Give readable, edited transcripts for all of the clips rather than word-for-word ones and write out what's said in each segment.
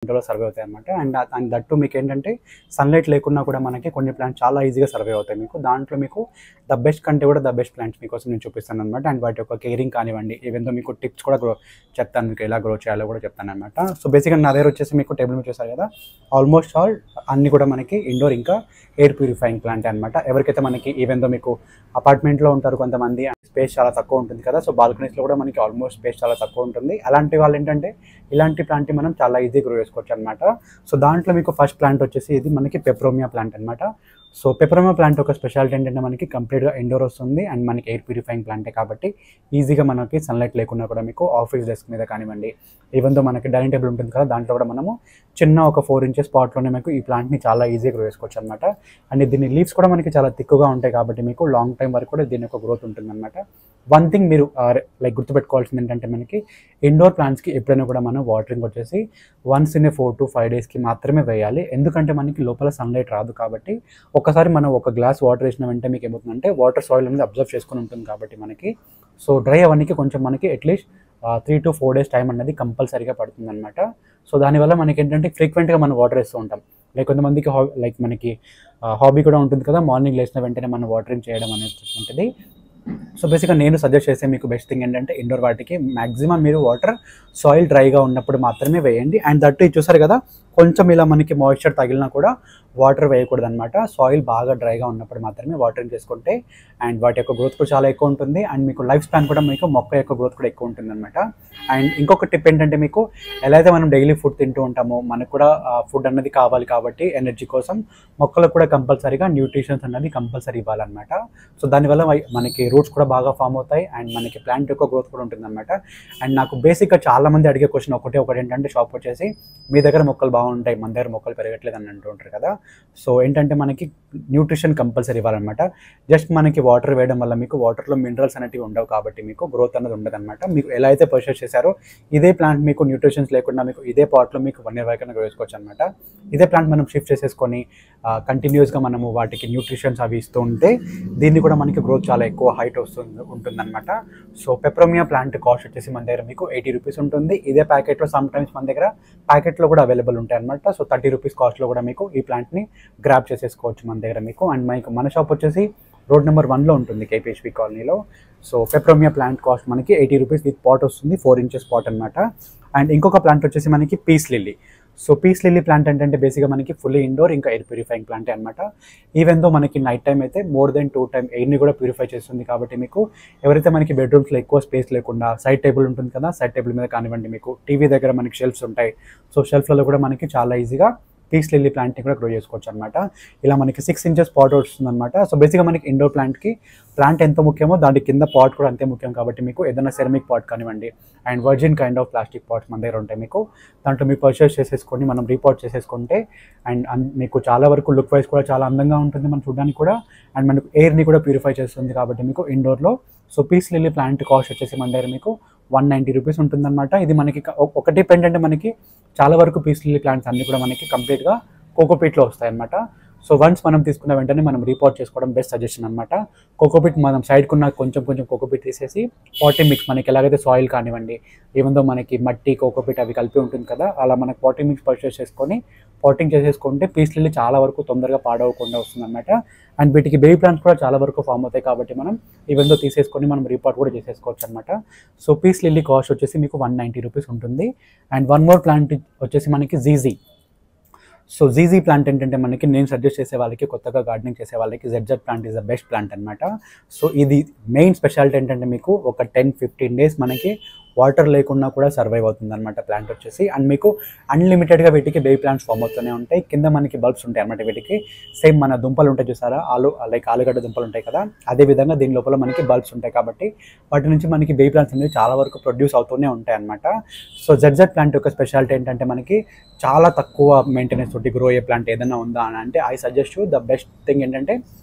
ఇండోర్‌లో survive అవుతాయన్నమాట. And that too మీకేంటంటే sunlight లేకున్నా కూడా మనకి కొన్ని ప్లాంట్స్ చాలా ఈజీగా సర్వే అవుతాయి మీకు. దాంట్లో మీకు ద బెస్ట్ కంటే కూడా ద బెస్ట్ ప్లాంట్స్ మీకోసం నేను చూపిస్తానన్నమాట. అండ్ వాటి యొక్క కేరింగ్ కానివ్వండి, ఈవెన్ దో మీకు టిప్స్ కూడా చెప్తాను, మీకు ఎలా గ్రో చేయాలో కూడా చెప్తానన్నమాట. సో బేసిక్‌గా నా దగ్గర వచ్చేసి మీకు టేబుల్ మీద చూసారు కదా, ఆల్మోస్ట్ ఆల్ అన్నీ కూడా మనకి ఇండోర్ ఇంకా ఎయిర్ ప్యూరిఫైయింగ్ ప్లాంటే అనమాట. ఎవరికైతే మనకి ఈవెన్ దో మీకు అపార్ట్మెంట్లో ఉంటారు కొంతమంది, స్పేస్ చాలా తక్కువ ఉంటుంది కదా, సో బాల్కనీస్లో కూడా మనకి ఆల్మోస్ట్ స్పేస్ చాలా తక్కువ ఉంటుంది. అలాంటి వాళ్ళు ఏంటంటే ఇలాంటి ప్లాంట్ మనం చాలా ఈజీ గ్రో చేసుకోవచ్చు అనమాట. సో దాంట్లో మీకు ఫస్ట్ ప్లాంట్ వచ్చేసి ఇది మనకి పెపరోమియా ప్లాంట్ అనమాట. సో పెపరోమియా ప్లాంట్ ఒక స్పెషాలిటీ ఏంటంటే మనకి కంప్లీట్గా ఇండోర్ వస్తుంది అండ్ మనకి ఎయిర్ ప్యూరిఫైయింగ్ ప్లాంటే కాబట్టి ఈజీగా మనకి సన్లైట్ లేకున్నా కూడా మీకు ఆఫీస్ డెస్క్ మీద కానివ్వండి, ఈవెన్ దో మనకి డైనింగ్ టేబుల్ ఉంటుంది కదా, దాంట్లో కూడా మనము చిన్న ఒక 4 ఇంచెస్ స్పాట్లోనే మీకు ఈ ప్లాంట్ని చాలా ఈజీగా గ్రో చేసుకోవచ్చు అనమాట. అండ్ దీని లీవ్స్ కూడా మనకి చాలా థిక్గా ఉంటాయి కాబట్టి మీకు లాంగ్ టైం వరకు కూడా దీని యొక్క గ్రోత్ ఉంటుంది అనమాట. వన్ థింగ్ మీరు లైక్ గుర్తుపెట్టుకోవాల్సింది ఏంటంటే మనకి ఇండోర్ ప్లాంట్స్కి ఎప్పుడైనా కూడా మనం వాటరింగ్ వచ్చేసి వన్స్ ఇన్ 4 to 5 డేస్కి మాత్రమే వేయాలి. ఎందుకంటే మనకి లోపల సన్లైట్ రాదు కాబట్టి ఒకసారి మనం ఒక గ్లాస్ వాటర్ వేసిన వెంటనే మీకు ఏమవుతుందంటే వాటర్ సాయిల్ అనేది అబ్జర్వ్ చేసుకుని ఉంటుంది కాబట్టి మనకి సో డ్రై అవ్వడానికి కొంచెం మనకి అట్లీస్ట్ 3 to 4 డేస్ టైం అనేది కంపల్సరీగా పడుతుంది అనమాట. సో దానివల్ల మనకి ఏంటంటే ఫ్రీక్వెంట్గా మనం వాటర్ వేస్తూ ఉంటాం. లైక్ కొంతమందికి లైక్ మనకి హాబీ కూడా ఉంటుంది కదా, మార్నింగ్ లేచిన వెంటనే మనం వాటరింగ్ చేయడం అనేది ఉంటుంది. సో బేసిక్గా నేను సజెస్ట్ చేసే మీకు బెస్ట్ థింగ్ ఏంటంటే ఇండోర్ వాటికి మ్యాక్సిమం మీరు వాటర్ సాయిల్ డ్రైగా ఉన్నప్పుడు మాత్రమే వేయండి. అండ్ దట్టు ఇది చూసారు కదా, కొంచెం ఇలా మనకి మాయిశ్చర్ తగిలినా కూడా వాటర్ వేయకూడదు అనమాట. సాయిల్ బాగా డ్రైగా ఉన్నప్పుడు మాత్రమే వాటరింగ్ చేసుకుంటే అండ్ వాటి యొక్క గ్రోత్ కూడా చాలా ఎక్కువ ఉంటుంది. అండ్ మీకు లైఫ్ స్పాన్ కూడా మీకు మొక్క యొక్క గ్రోత్ కూడా ఎక్కువ ఉంటుంది అనమాట. అండ్ ఇంకొక టిప్ ఏంటంటే మీకు ఎలా అయితే మనం డైలీ ఫుడ్ తింటూ ఉంటామో మనకు కూడా ఫుడ్ అన్నది కావాలి కాబట్టి ఎనర్జీ కోసం మొక్కలకు కూడా కంపల్సరీగా న్యూట్రిషన్స్ అన్నది కంపల్సరీ ఇవ్వాలన్నమాట. సో దానివల్ల మనకి రూట్స్ కూడా బాగా ఫామ్ అవుతాయి అండ్ మనకి ప్లాంట్ యొక్క గ్రోత్ కూడా ఉంటుంది అనమాట. అండ్ నాకు బేసిక్గా చాలామంది అడిగే క్వశ్చన్ ఒకటి ఏంటంటే షాప్ వచ్చేసి మీ దగ్గర మొక్కలు బాగుంటాయి, మన దగ్గర మొక్కలు పెరగట్లేదు అని అంటూ ఉంటారు కదా. సో ఏంటంటే మనకి న్యూట్రిషన్ కంపల్సరీ ఇవ్వాలన్నమాట. జస్ట్ మనకి వాటర్ వేయడం వల్ల మీకు వాటర్లో మినరల్స్ అనేవి ఉండవు కాబట్టి మీకు గ్రోత్ అనేది ఉండదు అనమాట. మీకు ఎలా అయితే పర్చేస్ చేశారో ఇదే ప్లాంట్ మీకు న్యూట్రిషన్స్ లేకుండా మీకు ఇదే పాట్లో మీకు 1 year వరకు గ్రో చేసుకోవచ్చు అనమాట. ఇదే ప్లాంట్ మనం షిఫ్ట్ చేసేసుకొని కంటిన్యూస్గా మనము వాటికి న్యూట్రిషన్స్ అవి ఇస్తూ ఉంటే దీన్ని కూడా మనకి గ్రోత్ చాలా ఎక్కువ హైట్ ఉంటుందన్నమాట. సో పెపరోమియా ప్లాంట్ కాస్ట్ వచ్చేసి మన దగ్గర మీకు 80 రూపీస్ ఉంటుంది. ఇదే ప్యాకెట్లో సమ్ టైమ్స్ మన దగ్గర ప్యాకెట్లో కూడా అవైలబుల్ ఉంటాయి అనమాట. సో 30 రూపీస్ కాస్ట్లో కూడా మీకు ఈ ప్లాంట్ని గ్రాప్ చేసేసుకోవచ్చు మన దగ్గర మీకు. అండ్ మన షాప్ వచ్చేసి రోడ్ నెంబర్ 1లో ఉంటుంది, కేపీహెచ్పి కాలనీలో. సో పెపరోమియా ప్లాంట్ కాస్ట్ మనకి 80 రూపీస్ విత్ పాట్ వస్తుంది, 4 inches పాట్ అనమాట. అండ్ ఇంకొక ప్లాంట్ వచ్చేసి మనకి peace lily. So peace lily plant అంటే బేసిక్గా మనకి ఫుల్లీ ఇండోర్ ఇంకా ఎయిర్ ప్యూరిఫైయింగ్ ప్లాంటే అనమాట. ఈవెన్ దో మనకి నైట్ టైం అయితే మోర్ దెన్ 2 times ఎయిర్ని కూడా ప్యూరిఫై చేస్తుంది కాబట్టి మీకు ఎవరైతే మనకి బెడ్రూమ్స్లో ఎక్కువ స్పేస్ లేకుండా సైడ్ టేబుల్ ఉంటుంది కదా, సైడ్ టేబుల్ మీద కానివ్వండి, మీకు టీవీ దగ్గర మనకి షెల్ఫ్స్ ఉంటాయి, సో షెల్ఫ్లలో కూడా మనకి చాలా ఈజీగా పీస్ లిల్లీ ప్లాంట్ని కూడా గ్రో చేసుకోవచ్చు అనమాట. ఇలా మనకి 6 inches పాట్ వస్తుంది అనమాట. సో బేసిక్గా మనకి ఇండోర్ ప్లాంట్కి ప్లాంట్ ఎంత ముఖ్యమో దాని కింద పాట్ కూడా అంతే ముఖ్యం కాబట్టి మీకు ఏదైనా సెరమిక్ పాట్ కానివ్వండి and virgin kind of plastic pots మన దగ్గర ఉంటాయి మీకు. దాంట్లో మీరు పర్చేస్ చేసేసుకొని మనం రీపాట్ చేసేసుకుంటే అండ్ మీకు చాలా వరకు లుక్ వైజ్ కూడా చాలా అందంగా ఉంటుంది మనం చూడడానికి కూడా. అండ్ మనకు ఎయిర్ని కూడా ప్యూరిఫై చేస్తుంది కాబట్టి మీకు ఇండోర్లో. So peace lily plant cost వచ్చేసి మన దగ్గర మీకు 190 రూపీస్ ఉంటుందన్నమాట. ఇది మనకి ఒకటి ఏంటంటే మనకి చాలా వరకు పీస్ లిల్లీ ప్లాంట్స్ అన్నీ కూడా మనకి కంప్లీట్గా కోకోపీట్లో వస్తాయి అన్నమాట. సో వన్స్ మనం తీసుకున్న వెంటనే మనం రీపాట్ చేసుకోవడం బెస్ట్ సజెషన్ అనమాట. కోకోపీట్ మనం సైడ్కున్న కొంచెం కోకోపీట్ తీసేసి పాటింగ్ మిక్స్ మనకి ఎలాగైతే సాయిల్ కానివ్వండి, ఈవెన్ దో మనకి మట్టి కోకోపీట్ అవి కలిపి ఉంటుంది కదా, అలా మనకి పాటింగ్ మిక్స్ పర్చేస్ చేసుకొని పాటింగ్ చేసేసుకుంటే పీస్ లిల్లీ చాలా వరకు తొందరగా పాడవకుండా వస్తుంది అనమాట. అండ్ వీటికి బేబీ ప్లాంట్స్ కూడా చాలా వరకు ఫామ్ అవుతాయి కాబట్టి మనం ఈవెన్ దో తీసేసుకొని మనం రీపాట్ కూడా చేసేసుకోవచ్చు అనమాట. సో పీస్ లిల్లీ కాస్ట్ వచ్చేసి మీకు 190 రూపీస్ ఉంటుంది. అండ్ వన్ మోర్ ప్లాంట్ వచ్చేసి మనకి జీజీ. సో జీజీ ప్లాంట్ ఏంటంటే మనకి నేను సజెస్ట్ చేసే వాళ్ళకి, కొత్తగా గార్డెనింగ్ చేసే వాళ్ళకి Z plant is the best plant అనమాట. సో ఇది మెయిన్ స్పెషాలిటీ ఏంటంటే మీకు ఒక 10-15 డేస్ మనకి వాటర్ లేకుండా కూడా సర్వైవ్ అవుతుంది అనమాట ప్లాంట్ వచ్చేసి. అండ్ మీకు అన్లిమిటెడ్గా వీటికి బేబీ ప్లాంట్స్ ఫామ్ అవుతూనే ఉంటాయి. కింద మనకి బల్బ్స్ ఉంటాయి అనమాట వీటికి. సేమ్ మన దుంపలు ఉంటాయి చూసారా, ఆలుగడ్డ దుంపలు ఉంటాయి కదా, అదేవిధంగా దీని లోపల మనకి బల్బ్స్ ఉంటాయి కాబట్టి వాటి నుంచి మనకి బేబీ ప్లాంట్స్ అనేవి చాలా వరకు ప్రొడ్యూస్ అవుతూనే ఉంటాయి అనమాట. సో జెడ్ ప్లాంట్ యొక్క స్పెషాలిటీ ఏంటంటే మనకి చాలా తక్కువ మెయింటెనెన్స్ తోటి గ్రో అయ్యే ప్లాంట్ ఏదైనా ఉందా అని అంటే I suggest you the best thing ఏంటంటే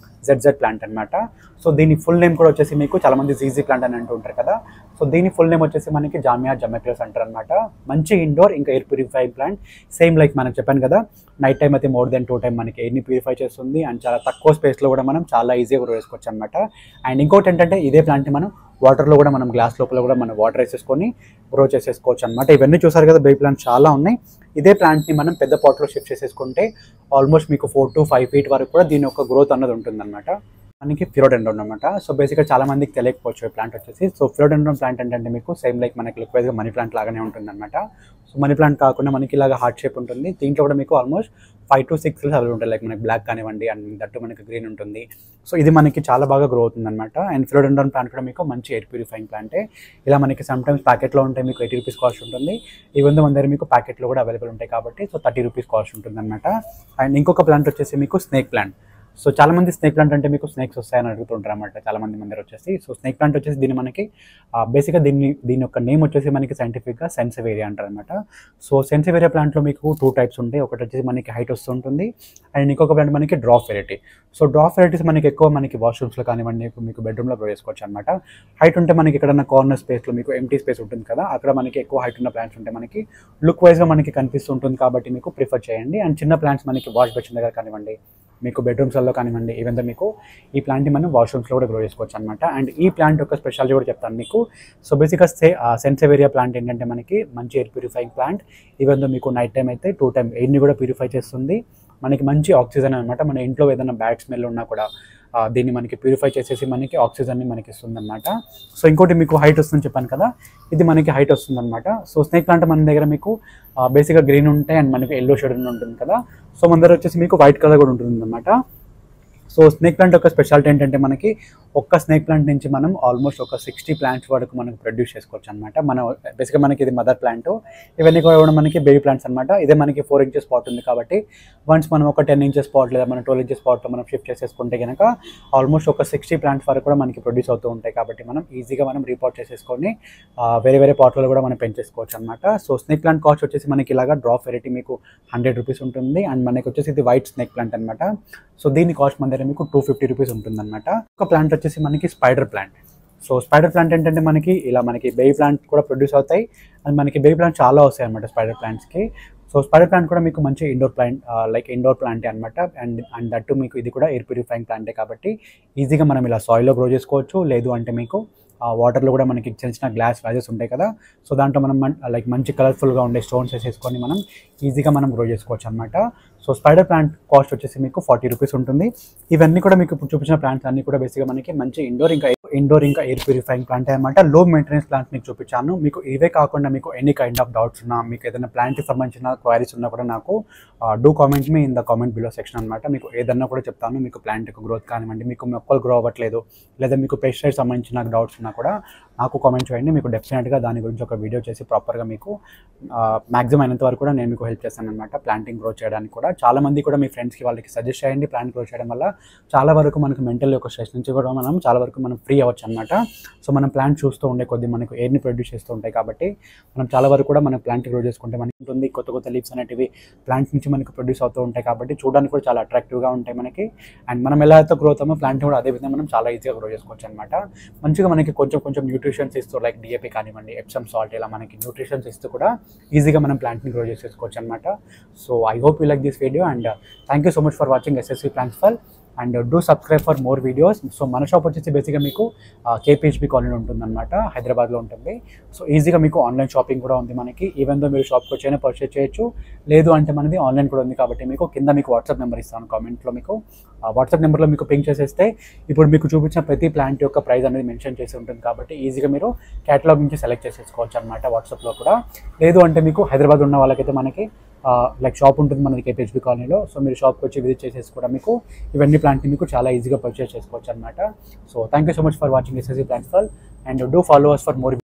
జెడ్ ప్లాంట్ అనమాట. సో దీని ఫుల్ నేమ్ కూడా వచ్చేసి మీకు చాలామంది జీజీ ప్లాంట్ అని అంటూ ఉంటారు కదా, సో దీని ఫుల్ నేమ్ వచ్చేసి మనకి జామియా జమెక్యులస్ అంటారు అనమాట. మంచి ఇండోర్ ఇంకా air purifying plant. Same like మనకు చెప్పాను కదా, నైట్ టైం అయితే మోర్ దెన్ 2 times మనకి ఎయిర్ని ప్యూరిఫై చేస్తుంది అండ్ చాలా తక్కువ స్పేస్లో కూడా మనం చాలా ఈజీగా గ్రో చేసుకోవచ్చు అనమాట. అండ్ ఇంకోటి ఏంటంటే ఇదే ప్లాంట్ని మనం వాటర్లో కూడా మనం గ్లాస్ లోపల కూడా మనం వాటర్ వేసేసుకొని గ్రో చేసేసుకోవచ్చు అనమాట. ఇవన్నీ చూసారు కదా, బేబీ ప్లాంట్స్ చాలా ఉన్నాయి. ఇదే ప్లాంట్ని మనం పెద్ద పాట్లో షిఫ్ట్ చేసేసుకుంటే ఆల్మోస్ట్ మీకు 4 to 5 feet వరకు కూడా దీని యొక్క గ్రోత్ అన్నది ఉంటుందన్నమాట. మనకి ఫిలోడెండ్రాన్ అనమాట. సో బేసిక్గా చాలా మందికి తెలియకపోవచ్చు ఈ ప్లాంట్ వచ్చేసి. సో ఫిలోడెండ్రాన్ ప్లాంట్ ఏంటంటే మీకు సేమ్ లైక్ మనకి లిక్వైజ్గా మనీ ప్లాంట్ లాగానే ఉంటుందన్నమాట. సో మనీ ప్లాంట్ కాకుండా మనకి ఇలాగ హార్ట్ షేప్ ఉంటుంది. దీంట్లో కూడా మీకు ఆల్మోస్ట్ 5 to 6 కలర్స్ అవైలబుల్ ఉంటాయి. లైక్ మనకి బ్లాక్ కానివ్వండి అండ్ దట్టు మనకి గ్రీన్ ఉంటుంది. సో ఇది మనకి చాలా బాగా గ్రో అవుతుంది అనమాట. అండ్ ఫిలోడెండ్రాన్ ప్లాంట్ కూడా మీకు మంచి ఎయిర్ ప్యూరిఫైయింగ్ ప్లాంటే. ఇలా మనకి సమ్ టైమ్స్ ప్యాకెట్లో ఉంటాయి, మీకు 80 రూపీస్ కాస్ట్ ఉంటుంది. ఈవెన్ మన దగ్గర మీకు ప్యాకెట్లో కూడా అవైలబుల్ ఉంటాయి కాబట్టి సో 30 రూపీస్ కాస్ట్ ఉంటుంది అనమాట. అండ్ ఇంకొక ప్లాంట్ వచ్చేసి మీకు స్నేక్ ప్లాంట్. సో చాలా మంది స్నేక్ ప్లాంట్ అంటే మీకు స్నేక్స్ వస్తాయని అడుగుతుంటారు అనమాట చాలా మంది దగ్గర వచ్చేసి. సో స్నేక్ ప్లాంట్ వచ్చేసి దీన్ని మనకి బేసిక్గా దీని యొక్క నేమ్ వచ్చేసి మనకి సైంటిఫిక్గా సెన్సివేరియా అంటారు అనమాట. సో సెన్సివేరియా ప్లాంట్లో మీకు 2 టైప్స్ ఉంటాయి. ఒకటి వచ్చేసి మనకి హైట్ వస్తుంటుంది అండ్ ఇంకొక ప్లాంట్ మనకి drop variety. So drop varieties మనకి ఎక్కువ మనకి వాష్రూమ్స్లో కానివ్వండి మీకు బెడ్రూమ్లో గ్రో చేసుకోవచ్చు అనమాట. హైట్ ఉంటే మనకి ఎక్కడన్నా కార్నర్ స్పేస్లో మీకు ఎంటీ స్పేస్ ఉంటుంది కదా, అక్కడ మనకి ఎక్కువ హైట్ ఉన్న ప్లాంట్స్ ఉంటే మనకి లుక్ వైజ్గా మనకి కనిపిస్తుంటుంది కాబట్టి మీకు ప్రిఫర్ చేయండి. అండ్ చిన్న ప్లాంట్స్ మనకి వాష్ బేసిన్ దగ్గర కానివ్వండి, మీకు బెడ్రూమ్స్లో కానివ్వండి, ఈవెన్ మీకు ఈ ప్లాంట్ని మనం వాష్రూమ్స్లో కూడా గ్రో చేసుకోవచ్చు అనమాట. అండ్ ఈ ప్లాంట్ యొక్క స్పెషాలిటీ కూడా చెప్తాను మీకు. సో బేసిక్గా సెన్సివేరియా ప్లాంట్ ఏంటంటే మనకి మంచి ఎయిర్ ప్యూరిఫైయింగ్ ప్లాంట్. ఈవెన్ మీకు నైట్ టైం అయితే 2 times ఎయిర్ని కూడా ప్యూరిఫై చేస్తుంది. మనకి మంచి ఆక్సిజన్ అనమాట. మన ఇంట్లో ఏదైనా బ్యాడ్ స్మెల్ ఉన్నా కూడా దీన్ని మనకి ప్యూరిఫై చేసేసి మనకి ఆక్సిజన్ని మనకి ఇస్తుంది అనమాట. సో ఇంకోటి మీకు హైట్ వస్తుందని చెప్పాను కదా, ఇది మనకి హైట్ వస్తుంది అనమాట. సో స్నేక్ ప్లాంట్ మన దగ్గర మీకు బేసిక్గా గ్రీన్ ఉంటాయి అండ్ మనకి ఎల్లో షేడ్ ఉంటుంది కదా. సో మన దగ్గర వచ్చేసి మీకు వైట్ కలర్ కూడా ఉంటుంది అనమాట. సో స్నేక్ ప్లాంట్ యొక్క స్పెషాలిటీ ఏంటంటే మనకి ఒక్క స్నేక్ ప్లాంట్ నుంచి మనం ఆల్మోస్ట్ ఒక 60 ప్లాంట్స్ వరకు మనకు ప్రొడ్యూస్ చేసుకోవచ్చు అనమాట. మన బేసిక్గా మనకి ఇది మదర్ ప్లాంట్, ఇవన్నీ కూడా మనకి బేబీ ప్లాంట్స్ అనమాట. ఇదే మనకి 4 inches పాట్ ఉంది కాబట్టి వన్స్ మనం ఒక 10 inches పాట్ లేదా మన 12 inches పాట్లో మనం షిఫ్ట్ చేసేసుకుంటే కనుక ఆల్మోస్ట్ ఒక 60 ప్లాంట్స్ వరకు కూడా మనకి ప్రొడ్యూస్ అవుతూ ఉంటాయి కాబట్టి మనం ఈజీగా మనం రీపాట్ చేసేసుకొని వేరే పాట్లలో కూడా మనం పెంచేసుకోవచ్చు అనమాట. సో స్నేక్ ప్లాంట్ కాస్ట్ వచ్చేసి మనకి ఇలాగా డ్రాప్ వెరైటీ మీకు 100 రూపీస్ ఉంటుంది. అండ్ మనకి వచ్చేసి ఇది వైట్ స్నేక్ ప్లాంట్ అనమాట. సో దీని కాస్ట్ మన దగ్గర మీకు 250 రూపీస్ ఉంటుంది అనమాట. ఒక ప్లాంట్ వచ్చేసి మనకి spider plant. So spider plant ఏంటంటే మనకి ఇలా మనకి బేబీ ప్లాంట్ కూడా ప్రొడ్యూస్ అవుతాయి అండ్ మనకి బేబీ ప్లాంట్ చాలా వస్తాయి అనమాట స్పైడర్ ప్లాంట్స్కి. సో స్పైడర్ ప్లాంట్ కూడా మీకు మంచి ఇండోర్ ప్లాంట్ లైక్ ఇండోర్ ప్లాంటే అనమాట. అండ్ దట్టు మీకు ఇది కూడా ఎయిర్ ప్యూరిఫైయింగ్ ప్లాంటే కాబట్టి ఈజీగా మనం ఇలా సాయిల్లో గ్రో చేసుకోవచ్చు. లేదు అంటే మీకు వాటర్లో కూడా మనకి చిన్న చిన్న గ్లాస్ వ్యాజెస్ ఉంటాయి కదా, సో దాంట్లో మనం లైక్ మంచి కలర్ఫుల్గా ఉండే స్టోన్స్ వేసేసుకొని మనం ఈజీగా మనం గ్రో చేసుకోవచ్చు అనమాట. సో స్పైడర్ ప్లాంట్ కాస్ట్ వచ్చేసి మీకు 40 రూపీస్ ఉంటుంది. ఇవన్నీ కూడా మీకు ఇప్పుడు చూపించిన ప్లాంట్స్ అన్నీ కూడా బేసిక్గా మనకి మంచి ఇండోర్ ఇంకా ఎయిర్ ప్యూరిఫైయింగ్ ప్లాంట్ అనమాట. లో మెయింటెనెన్స్ ప్లాంట్ మీకు చూపించాను. మీకు ఇవే కాకుండా మీకు ఎనీ కైండ్ ఆఫ్ డౌట్స్ ఉన్నా, మీకు ఏదైనా ప్లాంట్కి సంబంధించిన క్వైరీస్ ఉన్నా కూడా నాకు do comment me in the comment below section అనమాట. మీకు ఏదన్నా కూడా చెప్తాను. మీకు ప్లాంట్ యొక్క గ్రోత్ కానివ్వండి, మీకు మొక్కలు గ్రో అవ్వట్లేదు లేదా మీకు పెస్టిసైడ్ సంబంధించిన డౌట్స్ ఉన్నా కూడా నాకు కామెంట్ చేయండి. మీకు డెఫినెట్గా దాని గురించి ఒక వీడియో చేసి ప్రాపర్గా మీకు మ్యాక్సిమం అయినంత వరకు కూడా నేను మీకు హెల్ప్ చేస్తాను అనమాట ప్లాంటింగ్ గ్రో చేయడానికి కూడా. చాలా మంది కూడా మీ ఫ్రెండ్స్కి వాళ్ళకి సజెస్ట్ చేయండి. ప్లాంట్ గ్రో చేయడం వల్ల చాలా వరకు మనకు మెంటల్ యొక్క స్ట్రెస్ నుంచి కూడా మనం చాలా వరకు మనం ఫ్రీ అవ్వచ్చు అనమాట. సో మనం ప్లాంట్ చూస్తూ ఉండే కొద్ది మనకు ఎయిర్ని ప్రొడ్యూస్ చేస్తూ ఉంటాయి కాబట్టి మనం చాలా వరకు కూడా మనం ప్లాంట్ గ్రో చేసుకుంటే మనకి ఉంటుంది. కొత్త లీవ్స్ అనేటివి ప్లాంట్ నుంచి మనకు ప్రొడ్యూస్ అవుతూ ఉంటాయి కాబట్టి చూడడానికి కూడా చాలా అట్రాక్టివ్గా ఉంటాయి మనకి. అండ్ మనం ఎలా అయితే గ్రో అవుతామో ప్లాంట్ కూడా అదే విధంగా మనం చాలా ఈజీగా గ్రో చేసుకోవచ్చు అనమాట. మంచిగా మనకి కొంచెం న్యూట్రిషన్స్ ఇస్తూ లైక్ డిఏపి కానివ్వండి, ఎప్సమ్ సాల్ట్, ఇలా మనకి న్యూట్రిషన్స్ ఇస్తూ కూడా ఈజీగా మనం ప్లాంట్ని గ్రో చేసేసుకోవచ్చు అనమాట. So I hope you like this video and thank you so much for watching SSV plants for and do subscribe for more videos. So మన షాప్ వచ్చేసి బేసిక్గా మీకు కేపీహెచ్బి కాలనీ ఉంటుందన్నమాట, హైదరాబాద్లో ఉంటుంది. సో ఈజీగా మీకు ఆన్లైన్ షాపింగ్ కూడా ఉంది మనకి. ఈవెన్ దో మీరు షాప్కి వచ్చైనా పర్చేస్ చేయొచ్చు, లేదు అంటే మనది ఆన్లైన్ కూడా ఉంది కాబట్టి మీకు కింద మీకు వాట్సాప్ నెంబర్ ఇస్తాను కామెంట్లో. మీకు వాట్సాప్ నెంబర్లో మీకు పింక్ చేసేస్తే ఇప్పుడు మీకు చూపించిన ప్రతి ప్లాంట్ యొక్క ప్రైస్ అనేది మెన్షన్ చేసి ఉంటుంది కాబట్టి ఈజీగా మీరు క్యాటలాగ్ నుంచి సెలెక్ట్ చేసేసుకోవచ్చు అనమాట వాట్సాప్లో కూడా. లేదు అంటే మీకు హైదరాబాద్ ఉన్న వాళ్ళకైతే మనకి లైక్ షాప్ ఉంటుంది మనకి కేపీహెచ్బి కాలనీలో. సో మీరు షాప్కి వచ్చి విజిట్ చేసేసి కూడా మీకు ఇవన్నీ ప్లాంట్ని మీకు చాలా ఈజీగా పర్చేస్ చేసుకోవచ్చు అనమాట. So thank you so much for watching SSV plants for and do follow us for more